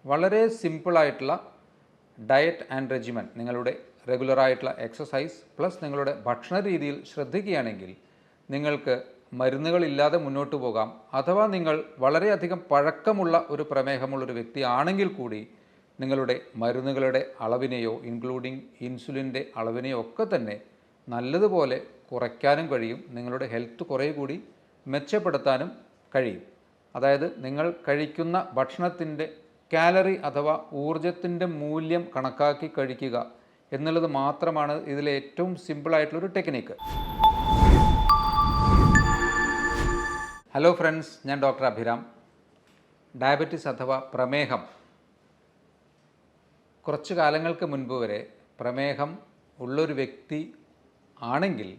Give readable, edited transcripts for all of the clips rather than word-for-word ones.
വളരെ സിമ്പിളായിട്ടുള്ള diet and റെജിമൻ, നിങ്ങളുടെ റെഗുലറായിട്ടുള്ള എക്സസൈസ് പ്ലസ് നിങ്ങളുടെ ഭക്ഷണ രീതിയിൽ ശ്രദ്ധിക്കുകയാണെങ്കിൽ നിങ്ങൾക്ക് മരുന്നുകളില്ലാതെ മുന്നോട്ട് പോകാം. അഥവാ നിങ്ങൾ വളരെയധികം പഴക്കമുള്ള ഒരു പ്രമേഹമുള്ളൊരു വ്യക്തിയാണെങ്കിൽ കൂടി നിങ്ങളുടെ മരുന്നുകളുടെ അളവിനെയോ ഇൻക്ലൂഡിങ് ഇൻസുലിൻ്റെ അളവിനെയോ ഒക്കെ തന്നെ നല്ലതുപോലെ കുറയ്ക്കാനും കഴിയും. നിങ്ങളുടെ ഹെൽത്ത് കുറേ കൂടി മെച്ചപ്പെടുത്താനും കഴിയും. അതായത് നിങ്ങൾ കഴിക്കുന്ന ഭക്ഷണത്തിൻ്റെ കാലറി അഥവാ ഊർജത്തിൻ്റെ മൂല്യം കണക്കാക്കി കഴിക്കുക എന്നുള്ളത് മാത്രമാണ് ഇതിലെ ഏറ്റവും സിമ്പിളായിട്ടുള്ളൊരു ടെക്നിക്ക്. ഹലോ ഫ്രണ്ട്സ്, ഞാൻ ഡോക്ടർ അഭിരാം. ഡയബറ്റിസ് അഥവാ പ്രമേഹം, കുറച്ച് കാലങ്ങൾക്ക് മുൻപ് വരെ പ്രമേഹം ഉള്ളൊരു വ്യക്തി ആണെങ്കിൽ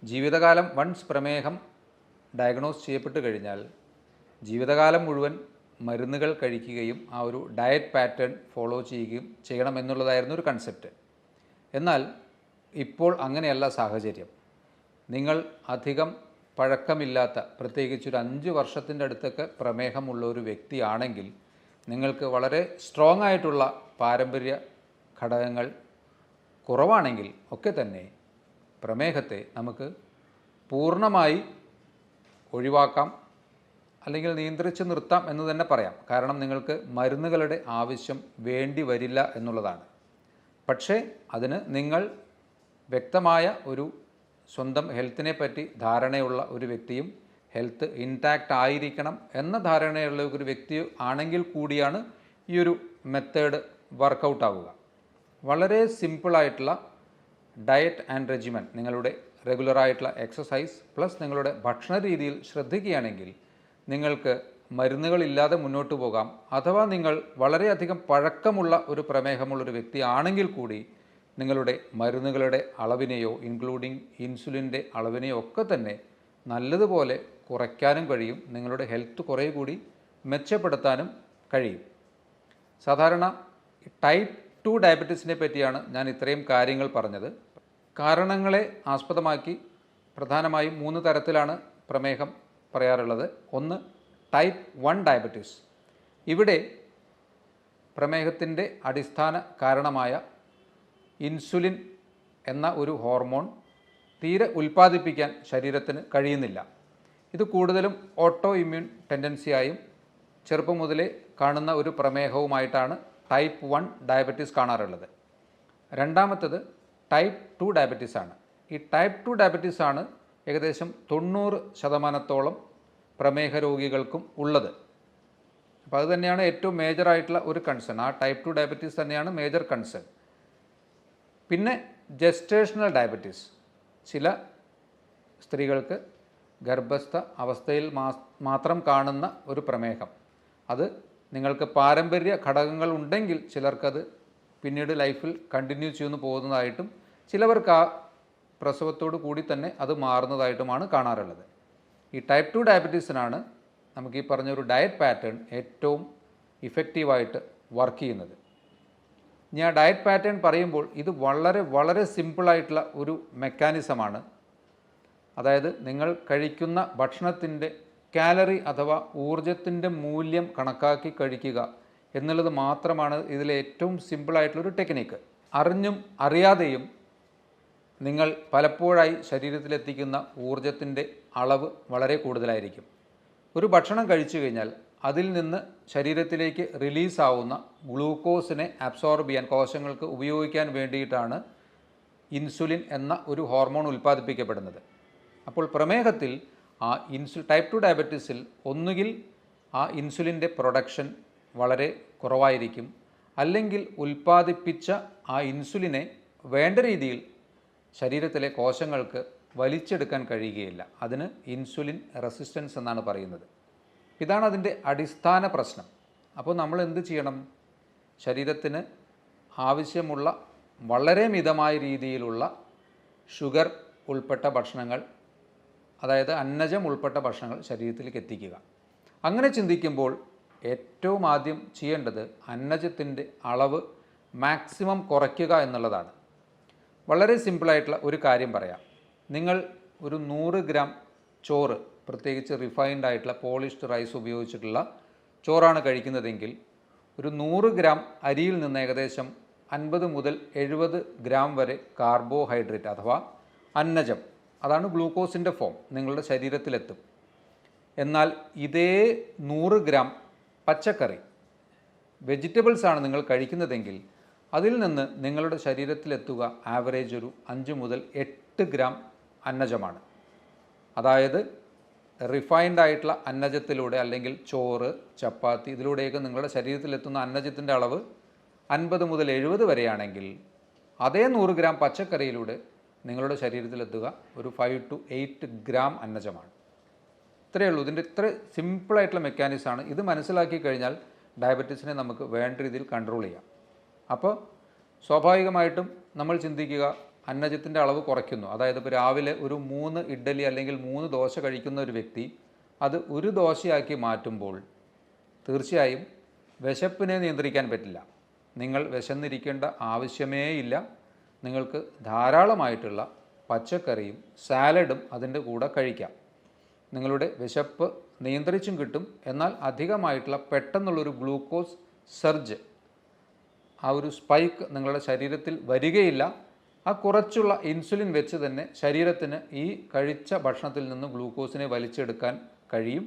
ജീവിതകാലം വൺസ് പ്രമേഹം ഡയഗ്നോസ് ചെയ്യപ്പെട്ട് കഴിഞ്ഞാൽ ജീവിതകാലം മുഴുവൻ മരുന്നുകൾ കഴിക്കുകയും ആ ഒരു ഡയറ്റ് പാറ്റേൺ ഫോളോ ചെയ്യുകയും ചെയ്യണം എന്നുള്ളതായിരുന്നു ഒരു കൺസെപ്റ്റ്. എന്നാൽ ഇപ്പോൾ അങ്ങനെയല്ല സാഹചര്യം. നിങ്ങൾ അധികം പഴക്കമില്ലാത്ത, പ്രത്യേകിച്ച് ഒരു 5 വർഷത്തിൻ്റെ അടുത്തൊക്കെ പ്രമേഹമുള്ള ഒരു വ്യക്തിയാണെങ്കിൽ നിങ്ങൾക്ക് വളരെ സ്ട്രോങ് ആയിട്ടുള്ള പാരമ്പര്യ ഘടകങ്ങൾ കുറവാണെങ്കിൽ ഒക്കെ തന്നെ പ്രമേഹത്തെ നമുക്ക് പൂർണ്ണമായി ഒഴിവാക്കാം, അല്ലെങ്കിൽ നിയന്ത്രിച്ച് നിർത്താം എന്ന് തന്നെ പറയാം. കാരണം നിങ്ങൾക്ക് മരുന്നുകളുടെ ആവശ്യം വേണ്ടി വരില്ല എന്നുള്ളതാണ്. പക്ഷേ അതിന് നിങ്ങൾ വ്യക്തമായ ഒരു സ്വന്തം ഹെൽത്തിനെ പറ്റി ധാരണയുള്ള ഒരു വ്യക്തിയും ഹെൽത്ത് ഇൻടാക്റ്റ് ആയിരിക്കണം എന്ന ധാരണയുള്ള ഒരു വ്യക്തി ആണെങ്കിൽ കൂടിയാണ് ഈ ഒരു മെത്തേഡ് വർക്കൗട്ട് ആവുക. വളരെ സിമ്പിളായിട്ടുള്ള ഡയറ്റ് ആൻഡ് റെജിമൻ, നിങ്ങളുടെ റെഗുലറായിട്ടുള്ള എക്സസൈസ് പ്ലസ് നിങ്ങളുടെ ഭക്ഷണ രീതിയിൽ ശ്രദ്ധിക്കുകയാണെങ്കിൽ നിങ്ങൾക്ക് മരുന്നുകളില്ലാതെ മുന്നോട്ട് പോകാം. അഥവാ നിങ്ങൾ വളരെയധികം പഴക്കമുള്ള ഒരു പ്രമേഹമുള്ളൊരു വ്യക്തിയാണെങ്കിൽ കൂടി നിങ്ങളുടെ മരുന്നുകളുടെ അളവിനെയോ ഇൻക്ലൂഡിങ് ഇൻസുലിൻ്റെ അളവിനെയോ ഒക്കെ തന്നെ നല്ലതുപോലെ കുറയ്ക്കാനും കഴിയും. നിങ്ങളുടെ ഹെൽത്ത് കുറേ കൂടി മെച്ചപ്പെടുത്താനും കഴിയും. സാധാരണ ടൈപ്പ് 2 ഡയബറ്റീസിനെ പറ്റിയാണ് ഞാൻ ഇത്രയും കാര്യങ്ങൾ പറഞ്ഞത്. കാരണങ്ങളെ ആസ്പദമാക്കി പ്രധാനമായും 3 തരത്തിലാണ് പ്രമേഹം പറയാറുള്ളത്. ഒന്ന്, ടൈപ്പ് 1 ഡയബറ്റീസ്. ഇവിടെ പ്രമേഹത്തിൻ്റെ അടിസ്ഥാന കാരണമായ ഇൻസുലിൻ എന്ന ഒരു ഹോർമോൺ തീരെ ഉൽപ്പാദിപ്പിക്കാൻ ശരീരത്തിന് കഴിയുന്നില്ല. ഇത് കൂടുതലും ഓട്ടോ ഇമ്മ്യൂൺ ടെൻഡൻസിയായും ചെറുപ്പം മുതലേ കാണുന്ന ഒരു പ്രമേഹവുമായിട്ടാണ് ടൈപ്പ് 1 ഡയബറ്റീസ് കാണാറുള്ളത്. രണ്ടാമത്തത് ടൈപ്പ് 2 ഡയബറ്റീസ് ആണ്. ഈ ടൈപ്പ് 2 ഡയബറ്റീസ് ആണ് ഏകദേശം 90% പ്രമേഹ രോഗികൾക്കും ഉള്ളത്. അപ്പോൾ അത് തന്നെയാണ് ഏറ്റവും മേജറായിട്ടുള്ള ഒരു കൺസേൺ. ആ ടൈപ്പ് 2 ഡയബറ്റീസ് തന്നെയാണ് മേജർ കൺസേൺ. പിന്നെ ജെസ്റ്റേഷണൽ ഡയബറ്റീസ്. ചില സ്ത്രീകൾക്ക് ഗർഭസ്ഥ അവസ്ഥയിൽ മാത്രം കാണുന്ന ഒരു പ്രമേഹം. അത് നിങ്ങൾക്ക് പാരമ്പര്യ ഘടകങ്ങൾ ഉണ്ടെങ്കിൽ ചിലർക്കത് പിന്നീട് ലൈഫിൽ കണ്ടിന്യൂ ചെയ്യുന്നു പോകുന്നതായിട്ടും ചിലവർക്ക് ആ പ്രസവത്തോടു കൂടി തന്നെ അത് മാറുന്നതായിട്ടുമാണ് കാണാറുള്ളത്. ഈ ടൈപ്പ് 2 ഡയബറ്റീസിനാണ് നമുക്ക് ഈ പറഞ്ഞൊരു ഡയറ്റ് പാറ്റേൺ ഏറ്റവും ഇഫക്റ്റീവായിട്ട് വർക്ക് ചെയ്യുന്നത്. ഞാൻ ഡയറ്റ് പാറ്റേൺ പറയുമ്പോൾ ഇത് വളരെ വളരെ സിമ്പിളായിട്ടുള്ള ഒരു മെക്കാനിസമാണ്. അതായത് നിങ്ങൾ കഴിക്കുന്ന ഭക്ഷണത്തിൻ്റെ കാലറി അഥവാ ഊർജത്തിൻ്റെ മൂല്യം കണക്കാക്കി കഴിക്കുക എന്നുള്ളത് മാത്രമാണ് ഇതിലെ ഏറ്റവും സിമ്പിളായിട്ടുള്ളൊരു ടെക്നിക്ക്. അറിഞ്ഞും അറിയാതെയും നിങ്ങൾ പലപ്പോഴായി ശരീരത്തിലെത്തിക്കുന്ന ഊർജത്തിൻ്റെ അളവ് വളരെ കൂടുതലായിരിക്കും. ഒരു ഭക്ഷണം കഴിച്ചു കഴിഞ്ഞാൽ അതിൽ നിന്ന് ശരീരത്തിലേക്ക് റിലീസാവുന്ന ഗ്ലൂക്കോസിനെ അബ്സോർബ് ചെയ്യാൻ, കോശങ്ങൾക്ക് ഉപയോഗിക്കാൻ വേണ്ടിയിട്ടാണ് ഇൻസുലിൻ എന്ന ഒരു ഹോർമോൺ ഉൽപ്പാദിപ്പിക്കപ്പെടുന്നത്. അപ്പോൾ പ്രമേഹത്തിൽ ആ ടൈപ്പ് 2 ഡയബറ്റീസിൽ ഒന്നുകിൽ ആ ഇൻസുലിൻ്റെ പ്രൊഡക്ഷൻ വളരെ കുറവായിരിക്കും, അല്ലെങ്കിൽ ഉൽപ്പാദിപ്പിച്ച ആ ഇൻസുലിനെ വേണ്ട രീതിയിൽ ശരീരത്തിലെ കോശങ്ങൾക്ക് വലിച്ചെടുക്കാൻ കഴിയുകയില്ല. അതിന് ഇൻസുലിൻ റെസിസ്റ്റൻസ് എന്നാണ് പറയുന്നത്. ഇതാണ് അതിൻ്റെ അടിസ്ഥാന പ്രശ്നം. അപ്പോൾ നമ്മൾ എന്ത് ചെയ്യണം? ശരീരത്തിന് ആവശ്യമുള്ള വളരെ മിതമായ രീതിയിലുള്ള ഷുഗർ ഉൾപ്പെട്ട ഭക്ഷണങ്ങൾ, അതായത് അന്നജം ഉൾപ്പെട്ട ഭക്ഷണങ്ങൾ ശരീരത്തിലേക്ക് എത്തിക്കുക. അങ്ങനെ ചിന്തിക്കുമ്പോൾ ഏറ്റവും ആദ്യം ചെയ്യേണ്ടത് അന്നജത്തിൻ്റെ അളവ് മാക്സിമം കുറയ്ക്കുക എന്നുള്ളതാണ്. വളരെ സിമ്പിളായിട്ടുള്ള ഒരു കാര്യം പറയാം. നിങ്ങൾ ഒരു 100 ഗ്രാം ചോറ്, പ്രത്യേകിച്ച് റിഫൈൻഡ് ആയിട്ടുള്ള പോളിഷ്ഡ് റൈസ് ഉപയോഗിച്ചിട്ടുള്ള ചോറാണ് കഴിക്കുന്നതെങ്കിൽ ഒരു 100 ഗ്രാം അരിയിൽ നിന്ന് ഏകദേശം 50 മുതൽ 70 ഗ്രാം വരെ കാർബോഹൈഡ്രേറ്റ് അഥവാ അന്നജം, അതാണ് ഗ്ലൂക്കോസിൻ്റെ ഫോം, നിങ്ങളുടെ ശരീരത്തിലെത്തും. എന്നാൽ ഇതേ 100 ഗ്രാം പച്ചക്കറി വെജിറ്റബിൾസ് ആണ് നിങ്ങൾ കഴിക്കുന്നതെങ്കിൽ അതിൽ നിന്ന് നിങ്ങളുടെ ശരീരത്തിലെത്തുക ആവറേജ് ഒരു 5 മുതൽ 8 ഗ്രാം അന്നജമാണ്. അതായത് റിഫൈൻഡ് ആയിട്ടുള്ള അന്നജത്തിലൂടെ അല്ലെങ്കിൽ ചോറ്, ചപ്പാത്തി ഇതിലൂടെയൊക്കെ നിങ്ങളുടെ ശരീരത്തിലെത്തുന്ന അന്നജത്തിൻ്റെ അളവ് 50 മുതൽ 70 വരെയാണെങ്കിൽ അതേ 100 ഗ്രാം പച്ചക്കറിയിലൂടെ നിങ്ങളുടെ ശരീരത്തിലെത്തുക ഒരു 5 to 8 ഗ്രാം അന്നജമാണ്. ഇത്രയേ ഉള്ളൂ. ഇതിൻ്റെ ഇത്ര സിമ്പിളായിട്ടുള്ള മെക്കാനിസമാണ്. ഇത് മനസ്സിലാക്കി കഴിഞ്ഞാൽ ഡയബറ്റീസിനെ നമുക്ക് വേണ്ട രീതിയിൽ കൺട്രോൾ ചെയ്യാം. അപ്പോൾ സ്വാഭാവികമായിട്ടും നമ്മൾ ചിന്തിക്കുക അന്നജത്തിൻ്റെ അളവ് കുറയ്ക്കുന്നു. അതായത് ഇപ്പോൾ രാവിലെ ഒരു 3 ഇഡ്ഡലി അല്ലെങ്കിൽ 3 ദോശ കഴിക്കുന്ന ഒരു വ്യക്തി അത് ഒരു ദോശയാക്കി മാറ്റുമ്പോൾ തീർച്ചയായും വിശപ്പിനെ നിയന്ത്രിക്കാൻ പറ്റില്ല. നിങ്ങൾ വിശന്നിരിക്കേണ്ട ആവശ്യമേ ഇല്ല. നിങ്ങൾക്ക് ധാരാളമായിട്ടുള്ള പച്ചക്കറിയും സാലഡും അതിൻ്റെ കൂടെ കഴിക്കാം. നിങ്ങളുടെ വിശപ്പ് നിയന്ത്രിച്ചും കിട്ടും. എന്നാൽ അധികമായിട്ടുള്ള പെട്ടെന്നുള്ളൊരു ഗ്ലൂക്കോസ് സർജ്, ആ ഒരു സ്പൈക്ക് നിങ്ങളുടെ ശരീരത്തിൽ വരികയില്ല. ആ കുറച്ചുള്ള ഇൻസുലിൻ വെച്ച് തന്നെ ശരീരത്തിന് ഈ കഴിച്ച ഭക്ഷണത്തിൽ നിന്ന് ഗ്ലൂക്കോസിനെ വലിച്ചെടുക്കാൻ കഴിയും.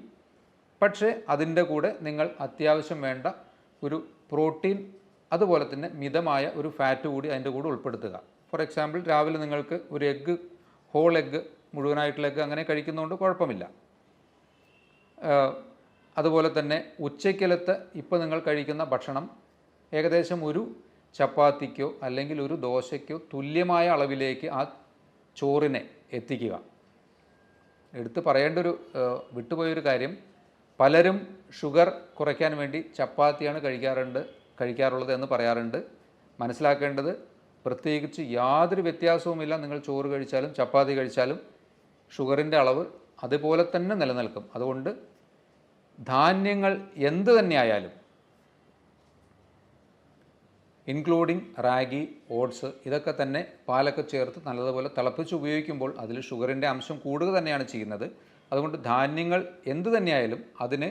പക്ഷേ അതിൻ്റെ കൂടെ നിങ്ങൾ അത്യാവശ്യം വേണ്ട ഒരു പ്രോട്ടീൻ അതുപോലെ തന്നെ മിതമായ ഒരു ഫാറ്റ് കൂടി അതിൻ്റെ കൂടെ ഉൾപ്പെടുത്തുക. ഫോർ എക്സാമ്പിൾ രാവിലെ നിങ്ങൾക്ക് ഒരു എഗ്ഗ്, ഹോൾ എഗ്ഗ്, മുഴുവനായിട്ടുള്ള എഗ്ഗ് അങ്ങനെ കഴിക്കുന്നതുകൊണ്ട് കുഴപ്പമില്ല. അതുപോലെ തന്നെ ഉച്ചയ്ക്കലത്ത് ഇപ്പോൾ നിങ്ങൾ കഴിക്കുന്ന ഭക്ഷണം ഏകദേശം ഒരു ചപ്പാത്തിക്കോ അല്ലെങ്കിൽ ഒരു ദോശയ്ക്കോ തുല്യമായ അളവിലേക്ക് ആ ചോറിനെ എത്തിക്കുക. എടുത്ത് പറയേണ്ട ഒരു വിട്ടുപോയൊരു കാര്യം, പലരും ഷുഗർ കുറയ്ക്കാൻ വേണ്ടി ചപ്പാത്തിയാണ് കഴിക്കാറുള്ളത് എന്ന് പറയാറുണ്ട്. മനസ്സിലാക്കേണ്ടത് പ്രത്യേകിച്ച് യാതൊരു വ്യത്യാസവുമില്ല. നിങ്ങൾ ചോറ് കഴിച്ചാലും ചപ്പാത്തി കഴിച്ചാലും ഷുഗറിൻ്റെ അളവ് അതുപോലെ തന്നെ നിലനിൽക്കും. അതുകൊണ്ട് ധാന്യങ്ങൾ എന്ത് തന്നെയായാലും ഇൻക്ലൂഡിങ് റാഗി, ഓട്സ്, ഇതൊക്കെ തന്നെ പാലൊക്കെ ചേർത്ത് നല്ലതുപോലെ തിളപ്പിച്ച് ഉപയോഗിക്കുമ്പോൾ അതിൽ ഷുഗറിൻ്റെ അംശം കൂടുക തന്നെയാണ് ചെയ്യുന്നത്. അതുകൊണ്ട് ധാന്യങ്ങൾ എന്ത് തന്നെയായാലും അതിനെ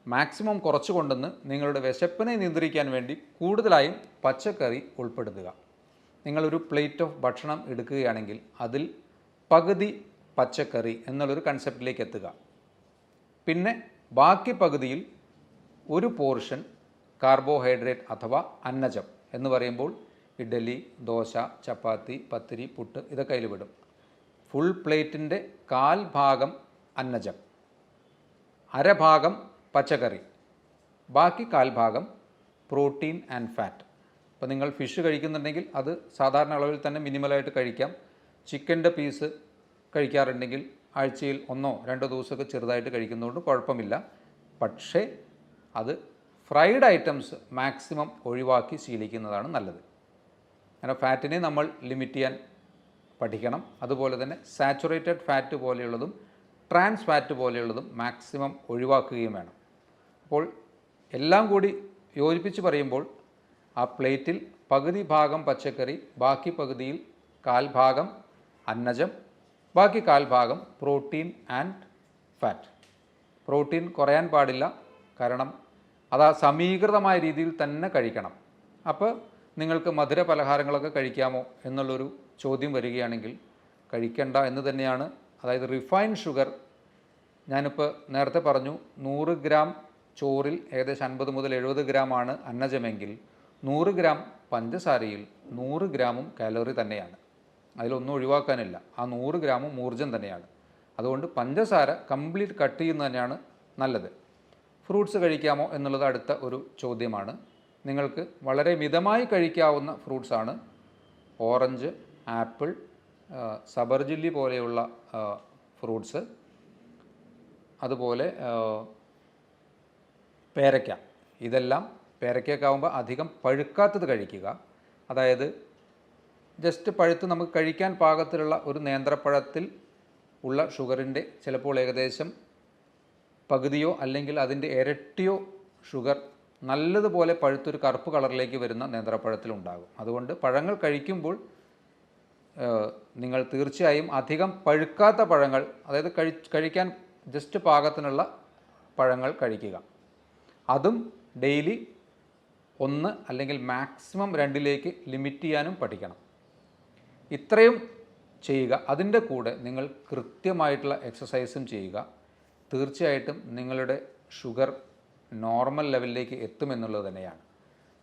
മാക്സിമം കുറച്ച് കൊണ്ടുവന്ന് നിങ്ങളുടെ വിശപ്പിനെ നിയന്ത്രിക്കാൻ വേണ്ടി കൂടുതലായും പച്ചക്കറി ഉൾപ്പെടുത്തുക. നിങ്ങളൊരു പ്ലേറ്റ് ഓഫ് ഭക്ഷണം എടുക്കുകയാണെങ്കിൽ അതിൽ പകുതി പച്ചക്കറി എന്നുള്ളൊരു കൺസെപ്റ്റിലേക്ക് എത്തുക. പിന്നെ ബാക്കി പകുതിയിൽ ഒരു പോർഷൻ കാർബോഹൈഡ്രേറ്റ് അഥവാ അന്നജം എന്ന് പറയുമ്പോൾ ഇഡ്ഡലി, ദോശ, ചപ്പാത്തി, പത്തിരി, പുട്ട് ഇതൊക്കെ അതിൽ വിടും. ഫുൾ പ്ലേറ്റിൻ്റെ 1/4 ഭാഗം അന്നജം, അരഭാഗം പച്ചക്കറി, ബാക്കി 1/4 ഭാഗം പ്രോട്ടീൻ ആൻഡ് ഫാറ്റ്. അപ്പോൾ നിങ്ങൾ ഫിഷ് കഴിക്കുന്നുണ്ടെങ്കിൽ അത് സാധാരണ അളവിൽ തന്നെ മിനിമലായിട്ട് കഴിക്കാം. ചിക്കൻ്റെ പീസ് കഴിക്കാറുണ്ടെങ്കിൽ ആഴ്ചയിൽ 1-2 ദിവസമൊക്കെ ചെറുതായിട്ട് കഴിക്കുന്നതുകൊണ്ട് കുഴപ്പമില്ല. പക്ഷേ അത് ഫ്രൈഡ് ഐറ്റംസ് മാക്സിമം ഒഴിവാക്കി ശീലിക്കുന്നതാണ് നല്ലത്. അങ്ങനെ ഫാറ്റിനെ നമ്മൾ ലിമിറ്റ് ചെയ്യാൻ പഠിക്കണം. അതുപോലെ തന്നെ സാച്ചുറേറ്റഡ് ഫാറ്റ് പോലെയുള്ളതും ട്രാൻസ് ഫാറ്റ് പോലെയുള്ളതും മാക്സിമം ഒഴിവാക്കുകയും വേണം. അപ്പോൾ എല്ലാം കൂടി യോജിപ്പിച്ച് പറയുമ്പോൾ ആ പ്ലേറ്റിൽ പകുതി ഭാഗം പച്ചക്കറി, ബാക്കി പകുതിയിൽ 1/4 ഭാഗം അന്നജം, ബാക്കി 1/4 ഭാഗം പ്രോട്ടീൻ ആൻഡ് ഫാറ്റ്. പ്രോട്ടീൻ കുറയാൻ പാടില്ല, കാരണം അത് ആ സമീകൃതമായ രീതിയിൽ തന്നെ കഴിക്കണം. അപ്പോൾ നിങ്ങൾക്ക് മധുര പലഹാരങ്ങളൊക്കെ കഴിക്കാമോ എന്നുള്ളൊരു ചോദ്യം വരികയാണെങ്കിൽ കഴിക്കണ്ട എന്ന് തന്നെയാണ്. അതായത് റിഫൈൻഡ് ഷുഗർ, ഞാനിപ്പോൾ നേരത്തെ പറഞ്ഞു 100 ഗ്രാം ചോറിൽ ഏകദേശം 50 മുതൽ 70 ഗ്രാമാണ് അന്നജമെങ്കിൽ 100 ഗ്രാം പഞ്ചസാരയിൽ 100 ഗ്രാമും കാലറി തന്നെയാണ്. അതിലൊന്നും ഒഴിവാക്കാനില്ല. ആ 100 ഗ്രാമും ഊർജ്ജം തന്നെയാണ്. അതുകൊണ്ട് പഞ്ചസാര കംപ്ലീറ്റ് കട്ട് ചെയ്യുന്നത് തന്നെയാണ് നല്ലത്. ഫ്രൂട്ട്സ് കഴിക്കാമോ എന്നുള്ളത് അടുത്ത ഒരു ചോദ്യമാണ്. നിങ്ങൾക്ക് വളരെ മിതമായി കഴിക്കാവുന്ന ഫ്രൂട്ട്സാണ് ഓറഞ്ച്, ആപ്പിൾ, സബർജില്ലി പോലെയുള്ള ഫ്രൂട്ട്സ്, അതുപോലെ പേരയ്ക്ക. ഇതെല്ലാം പേരയ്ക്കൊക്കെ ആകുമ്പോൾ അധികം പഴുക്കാത്തത് കഴിക്കുക. അതായത് ജസ്റ്റ് പഴുത്ത് നമുക്ക് കഴിക്കാൻ പാകത്തിലുള്ള ഒരു നേന്ത്രപ്പഴത്തിൽ ഉള്ള ഷുഗറിൻ്റെ ചിലപ്പോൾ ഏകദേശം പകുതിയോ അല്ലെങ്കിൽ അതിൻ്റെ ഇരട്ടിയോ ഷുഗർ നല്ലതുപോലെ പഴുത്തൊരു കറുപ്പ് കളറിലേക്ക് വരുന്ന നേന്ത്രപ്പഴത്തിലുണ്ടാകും. അതുകൊണ്ട് പഴങ്ങൾ കഴിക്കുമ്പോൾ നിങ്ങൾ തീർച്ചയായും അധികം പഴുക്കാത്ത പഴങ്ങൾ, അതായത് കഴിക്കാൻ ജസ്റ്റ് പാകത്തിനുള്ള പഴങ്ങൾ കഴിക്കുക. അതും ഡെയിലി 1 അല്ലെങ്കിൽ മാക്സിമം 2ലേക്ക് ലിമിറ്റ് ചെയ്യാനും പഠിക്കണം. ഇത്രയും ചെയ്യുക. അതിൻ്റെ കൂടെ നിങ്ങൾ കൃത്യമായിട്ടുള്ള എക്സസൈസും ചെയ്യുക. തീർച്ചയായിട്ടും നിങ്ങളുടെ ഷുഗർ നോർമൽ ലെവലിലേക്ക് എത്തുമെന്നുള്ളത് തന്നെയാണ്.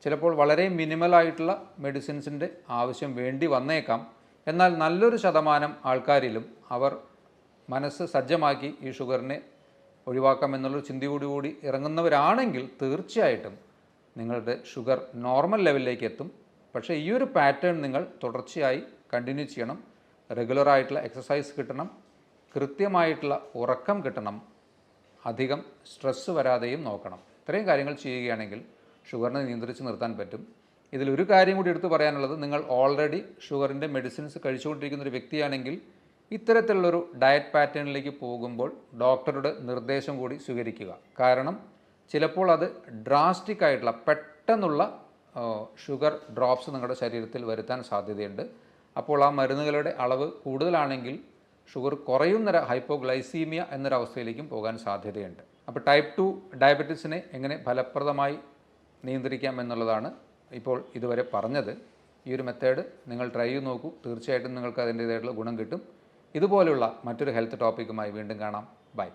ചിലപ്പോൾ വളരെ മിനിമലായിട്ടുള്ള മെഡിസിൻസിൻ്റെ ആവശ്യം വേണ്ടി വന്നേക്കാം. എന്നാൽ നല്ലൊരു ശതമാനം ആൾക്കാരിലും അവർ മനസ്സ് സജ്ജമാക്കി ഈ ഷുഗറിനെ ഒഴിവാക്കാമെന്നുള്ളൊരു ചിന്തയോടുകൂടി ഇറങ്ങുന്നവരാണെങ്കിൽ തീർച്ചയായിട്ടും നിങ്ങളുടെ ഷുഗർ നോർമൽ ലെവലിലേക്ക് എത്തും. പക്ഷേ ഈ ഒരു പാറ്റേൺ നിങ്ങൾ തുടർച്ചയായി കണ്ടിന്യൂ ചെയ്യണം. റെഗുലറായിട്ടുള്ള എക്സസൈസ് കിട്ടണം, കൃത്യമായിട്ടുള്ള ഉറക്കം കിട്ടണം, അധികം സ്ട്രെസ്സ് വരാതെയും നോക്കണം. ഇത്രയും കാര്യങ്ങൾ ചെയ്യുകയാണെങ്കിൽ ഷുഗറിനെ നിയന്ത്രിച്ച് നിർത്താൻ പറ്റും. ഇതിലൊരു കാര്യം കൂടി എടുത്തു പറയാനുള്ളത്, നിങ്ങൾ ഓൾറെഡി ഷുഗറിൻ്റെ മെഡിസിൻസ് കഴിച്ചുകൊണ്ടിരിക്കുന്ന ഒരു വ്യക്തിയാണെങ്കിൽ ഇത്തരത്തിലുള്ളൊരു ഡയറ്റ് പാറ്റേണിലേക്ക് പോകുമ്പോൾ ഡോക്ടറുടെ നിർദ്ദേശം കൂടി സ്വീകരിക്കുക. കാരണം ചിലപ്പോൾ അത് ഡ്രാസ്റ്റിക് ആയിട്ടുള്ള പെട്ടെന്നുള്ള ഷുഗർ ഡ്രോപ്സ് നിങ്ങളുടെ ശരീരത്തിൽ വരുത്താൻ സാധ്യതയുണ്ട്. അപ്പോൾ ആ മരുന്നുകളുടെ അളവ് കൂടുതലാണെങ്കിൽ ഷുഗർ കുറയുന്ന ഹൈപ്പോഗ്ലൈസീമിയ എന്നൊരവസ്ഥയിലേക്കും പോകാൻ സാധ്യതയുണ്ട്. അപ്പോൾ ടൈപ്പ് 2 ഡയബറ്റീസിനെ എങ്ങനെ ഫലപ്രദമായി നിയന്ത്രിക്കാം എന്നുള്ളതാണ് ഇപ്പോൾ ഇതുവരെ പറഞ്ഞത്. ഈ ഒരു മെത്തേഡ് നിങ്ങൾ ട്രൈ ചെയ്ത് നോക്കൂ. തീർച്ചയായിട്ടും നിങ്ങൾക്ക് അതിൻ്റേതായിട്ടുള്ള ഗുണം കിട്ടും. ഇതുപോലുള്ള മറ്റൊരു ഹെൽത്ത് ടോപ്പിക്കുമായി വീണ്ടും കാണാം. ബൈ.